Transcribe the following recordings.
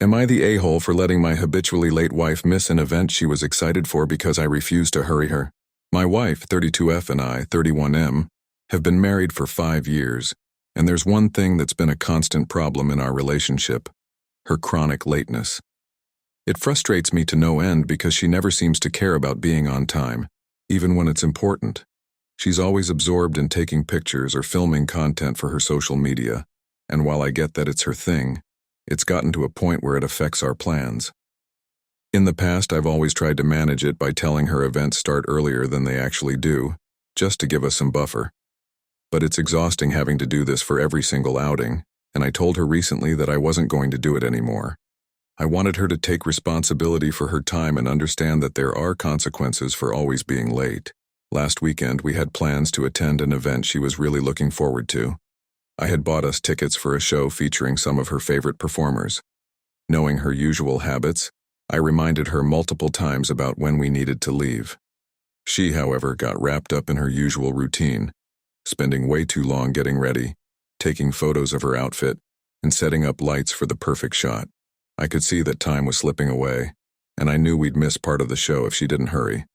Am I the a-hole for letting my habitually late wife miss an event she was excited for because I refused to hurry her? My wife, 32F, and I, 31M, have been married for 5 years, and there's one thing that's been a constant problem in our relationship: her chronic lateness. It frustrates me to no end because she never seems to care about being on time, even when it's important. She's always absorbed in taking pictures or filming content for her social media, and while I get that it's her thing, it's gotten to a point where it affects our plans. In the past, I've always tried to manage it by telling her events start earlier than they actually do, just to give us some buffer. But it's exhausting having to do this for every single outing, and I told her recently that I wasn't going to do it anymore. I wanted her to take responsibility for her time and understand that there are consequences for always being late. Last weekend, we had plans to attend an event she was really looking forward to. I had bought us tickets for a show featuring some of her favorite performers. Knowing her usual habits, I reminded her multiple times about when we needed to leave. She, however, got wrapped up in her usual routine, spending way too long getting ready, taking photos of her outfit, and setting up lights for the perfect shot. I could see that time was slipping away, and I knew we'd miss part of the show if she didn't hurry,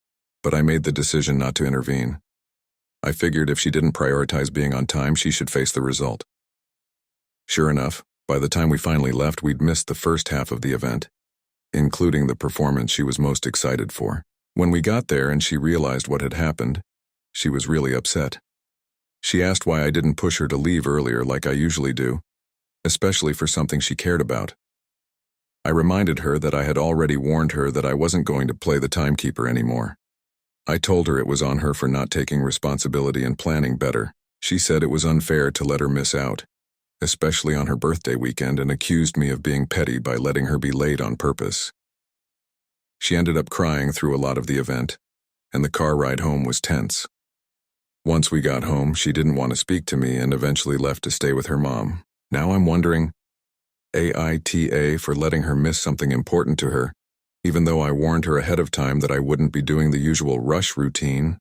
but I made the decision not to intervene. I figured if she didn't prioritize being on time, she should face the result. Sure enough, by the time we finally left, we'd missed the first half of the event, including the performance she was most excited for. When we got there and she realized what had happened, she was really upset. She asked why I didn't push her to leave earlier like I usually do, especially for something she cared about. I reminded her that I had already warned her that I wasn't going to play the timekeeper anymore. I told her it was on her for not taking responsibility and planning better. She said it was unfair to let her miss out, especially on her birthday weekend, and accused me of being petty by letting her be late on purpose. She ended up crying through a lot of the event, and the car ride home was tense. Once we got home, she didn't want to speak to me and eventually left to stay with her mom. Now I'm wondering, AITA for letting her miss something important to her, even though I warned her ahead of time that I wouldn't be doing the usual rush routine